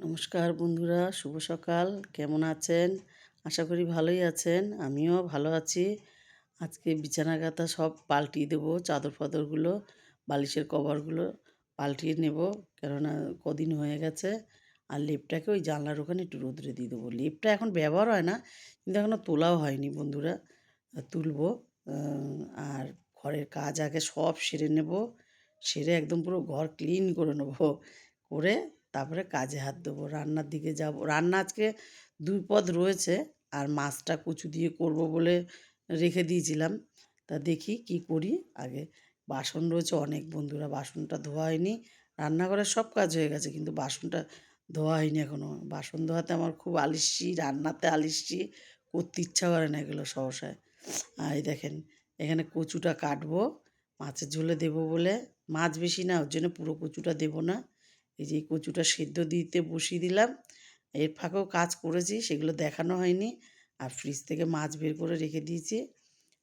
নমস্কার বন্ধুরা, শুভ সকাল। কেমন আছেন? আশা করি ভালোই আছেন। আমিও ভালো আছি। আজকে বিছানা কাঁথা সব পাল্টিয়ে দেবো, চাদর ফাদরগুলো, বালিশের কভারগুলো পাল্টিয়ে নেব, কেননা কদিন হয়ে গেছে। আর লেপটাকে ওই জানলার ওখানে একটু রোদ্রে দিয়ে দেবো। লেপটা এখন ব্যবহার হয় না, কিন্তু এখনও তোলাও হয়নি বন্ধুরা। তুলবো। আর ঘরের কাজ আগে সব সেরে নেব। সেরে একদম পুরো ঘর ক্লিন করে নেব, করে তারপরে কাজে হাত দেবো। রান্নার দিকে যাব। রান্না আজকে ২ পদ রয়েছে, আর মাছটা কচু দিয়ে করব বলে রেখে দিয়েছিলাম। তা দেখি কি করি আগে। বাসন রয়েছে অনেক বন্ধুরা, বাসনটা ধোয়া হয়নি। রান্নাঘরের সব কাজ হয়ে গেছে, কিন্তু বাসনটা ধোয়া হয়নি এখনও। বাসন ধোয়াতে আমার খুব আলিস্যি, রান্নাতে আলিস্যি, করতে ইচ্ছা করে না এগুলো সহসায়। আর এই দেখেন, এখানে কচুটা কাটবো, মাছের ঝোলে দেবো বলে। মাছ বেশি না, ওর জন্য পুরো কচুটা দেবো না। এই যে এই কচুটা সেদ্ধ দিতে বসিয়ে দিলাম। এর ফাঁকেও কাজ করেছি, সেগুলো দেখানো হয়নি। আর ফ্রিজ থেকে মাছ বের করে রেখে দিয়েছি।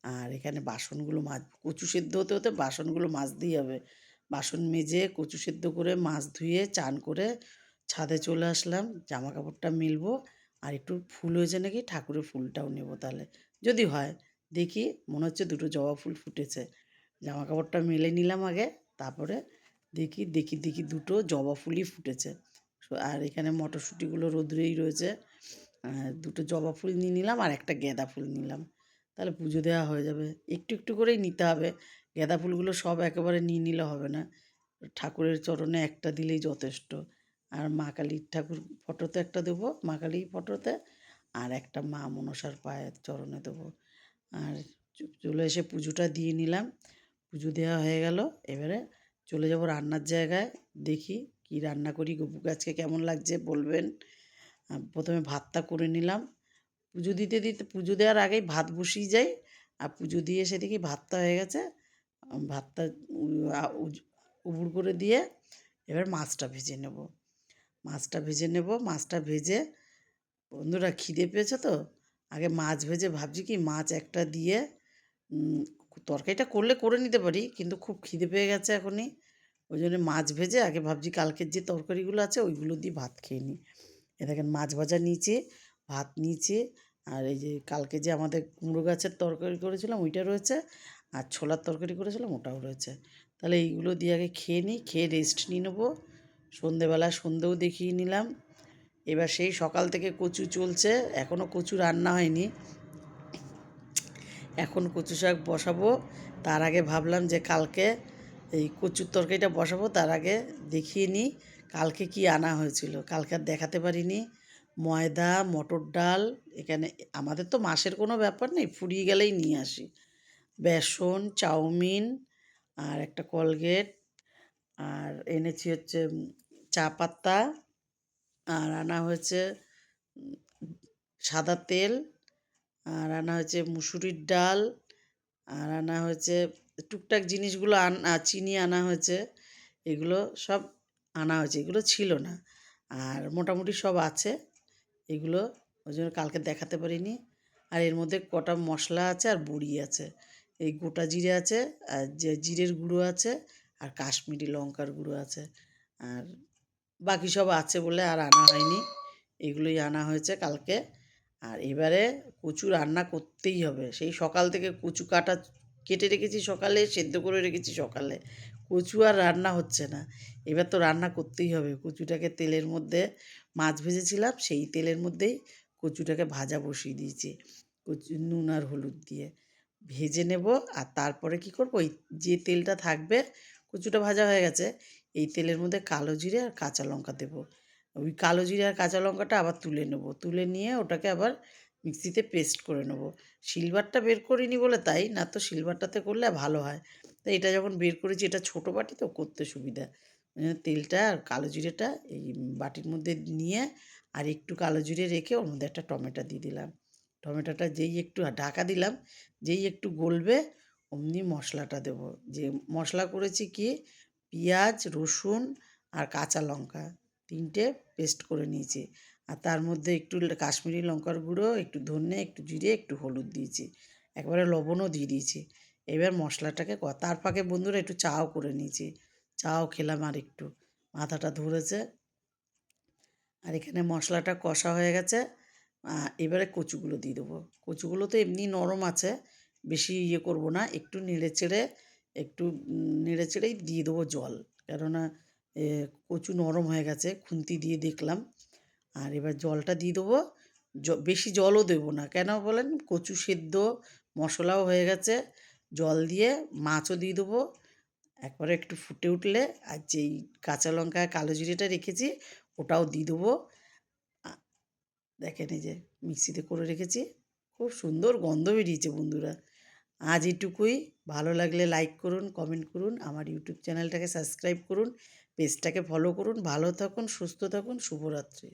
আর এখানে বাসনগুলো কচু সেদ্ধ হতে হতে বাসনগুলো মাজতেই হবে। বাসন মেজে কচু সেদ্ধ করে মাছ ধুয়ে চান করে ছাদে চলে আসলাম। জামা কাপড়টা মেলবো। আর একটু ফুল হয়েছে নাকি, ঠাকুরের ফুলটাও নেব তাহলে, যদি হয়। দেখি, মনে হচ্ছে দুটো জবা ফুল ফুটেছে। জামা কাপড়টা মেলে নিলাম আগে, তারপরে দেখি দুটো জবা ফুলই ফুটেছে। আর এখানে মটরশুঁটিগুলো রোদ্রেই রয়েছে। দুটো জবা ফুল নিয়ে নিলাম, আর একটা গাঁদা ফুল নিলাম। তাহলে পুজো দেওয়া হয়ে যাবে। একটু একটু করেই নিতে হবে। গাঁদা ফুলগুলো সব একেবারে নিয়ে নিলে হবে না। ঠাকুরের চরণে একটা দিলেই যথেষ্ট। আর মা কালীর ঠাকুর ফটোতে একটা দেবো, মা কালী ফটোতে। আর একটা মা মনসার পায়ের চরণে দেবো। আর চলে এসে পুজোটা দিয়ে নিলাম। পুজো দেওয়া হয়ে গেল। এবারে চলে যাব রান্নার জায়গায়। দেখি কি রান্না করি। গপুকে আজকে কেমন লাগছে বলবেন। প্রথমে ভাতটা করে নিলাম। পুজো দেওয়ার আগেই ভাত বসিয়ে যাই। আর পুজো দিয়ে এসে দেখি ভাতটা হয়ে গেছে। ভাতটা উবুড় করে দিয়ে এবার মাছটা ভেজে নেব। মাছটা ভেজে, বন্ধুরা খিদে পেয়েছে তো, আগে মাছ ভেজে ভাবছি কি মাছ একটা দিয়ে উম, তরকারিটা করলে করে নিতে পারি, কিন্তু খুব খিদে পেয়ে গেছে এখনই। ওই জন্য মাছ ভেজে আগে ভাবছি কালকের যে তরকারিগুলো আছে ওইগুলো দিয়ে ভাত খেয়ে নিই। এ দেখেন, মাছ ভাজা নিচে, ভাত নিচে। আর এই যে কালকে যে আমাদের কুমড়ো গাছের তরকারি করেছিলাম ওইটা রয়েছে। আর ছোলার তরকারি করেছিলাম ওটাও রয়েছে। তাহলে এইগুলো দিয়ে আগে খেয়ে নিই, খেয়ে রেস্ট নিয়ে নেবো। সন্ধেবেলা সন্ধেও দেখিয়ে নিলাম। এবার সেই সকাল থেকে কচু চলছে, এখনও কচু রান্না হয়নি। এখন কচু শাক বসাবো। তার আগে ভাবলাম যে কালকে এই কচুর তরকারিটা বসাবো, তার আগে দেখিয়ে নিই কালকে কি আনা হয়েছিল। কালকে আর দেখাতে পারিনি। ময়দা, মটর ডাল, এখানে আমাদের তো মাসের কোনো ব্যাপার নেই, ফুরিয়ে গেলেই নিয়ে আসি। বেসন, চাউমিন, আর একটা কলগেট, আর এনেছি হচ্ছে চা পাতা, আর আনা হয়েছে সাদা তেল, আর আনা হয়েছে মুসুরির ডাল, আর আনা হয়েছে টুকটাক জিনিসগুলো চিনি আনা হয়েছে। এগুলো সব আনা হয়েছে, এগুলো ছিল না। আর মোটামুটি সব আছে এগুলো, ওই জন্য কালকে দেখাতে পারিনি। আর এর মধ্যে কটা মশলা আছে আর বড়ি আছে। এই গোটা জিরে আছে, আর যে জিরের গুঁড়ো আছে, আর কাশ্মীরি লঙ্কার গুঁড়ো আছে। আর বাকি সব আছে বলে আর আনা হয়নি। এগুলোই আনা হয়েছে কালকে। আর এবারে কচু রান্না করতেই হবে। সেই সকাল থেকে কচু কেটে রেখেছি সকালে, সেদ্ধ করে রেখেছি সকালে। কচু আর রান্না হচ্ছে না। এবার তো রান্না করতেই হবে। কচুটাকে তেলের মধ্যে, মাছ ভেজেছিলাম সেই তেলের মধ্যেই কচুটাকে ভাজা বসিয়ে দিয়েছি, কচু নুন আর হলুদ দিয়ে ভেজে নেব। আর তারপরে কি করব, ওই যে তেলটা থাকবে, কচুটা ভাজা হয়ে গেছে, এই তেলের মধ্যে কালো জিরে আর কাঁচা লঙ্কা দেবো। ওই কালো জিরে আর কাঁচা লঙ্কাটা আবার তুলে নেব, তুলে নিয়ে ওটাকে আবার মিক্সিতে পেস্ট করে নেব। শিলবাটটা বের করিনি বলে তাই, না তো শিলবাটটাতে করলে ভালো হয়। তাই এটা যখন বের করেছি, এটা ছোটো বাটি তো করতে সুবিধা। তেলটা আর কালো জিরেটা এই বাটির মধ্যে নিয়ে, আর একটু কালো জিরে রেখে ওর মধ্যে একটা টমেটো দিয়ে দিলাম। টমেটোটা যেই একটু ঢাকা দিলাম, যেই একটু গলবে অমনি মশলাটা দেবো। যে মশলা করেছি কি, পেঁয়াজ, রসুন আর কাঁচা লঙ্কা তিনটে পেস্ট করে নিয়েছি। আর তার মধ্যে একটু কাশ্মীরি লঙ্কার গুঁড়ো, একটু ধনে, একটু জিরে, একটু হলুদ দিয়েছি। একবারে লবণও দিয়ে দিয়েছি। এবার মশলাটাকে তার ফাঁকে বন্ধুরা একটু চাও করে নিয়েছি। চাও খেলাম আর একটু, মাথাটা ধরেছে। আর এখানে মশলাটা কষা হয়ে গেছে। এবারে কচুগুলো দিয়ে দেবো। কচুগুলো তো এমনি নরম আছে, বেশি ইয়ে করব না, একটু নেড়েচেড়ে একটু নেড়েচেড়েই দিয়ে দেবো জল। কেননা কচু নরম হয়ে গেছে, খুন্তি দিয়ে দেখলাম। আর এবার জলটা দিয়ে দেবো। বেশি জলও দেবো না, কেন বলেন, কচু সেদ্ধ, মশলাও হয়ে গেছে। জল দিয়ে মাছও দিয়ে দেবো। একবারে একটু ফুটে উঠলে আর যেই কাঁচা লঙ্কা কালো জিরেটা রেখেছি ওটাও দিয়ে দেবো। দেখেন এই যে মিক্সিতে করে রেখেছি, খুব সুন্দর গন্ধ বেরিয়েছে বন্ধুরা। আজ এটুকুই। ভালো লাগলে লাইক করুন, কমেন্ট করুন, আমার ইউটিউব চ্যানেলটাকে সাবস্ক্রাইব করুন, পেজটাকে ফলো করুন। ভালো থাকুন, সুস্থ থাকুন, শুভরাত্রি।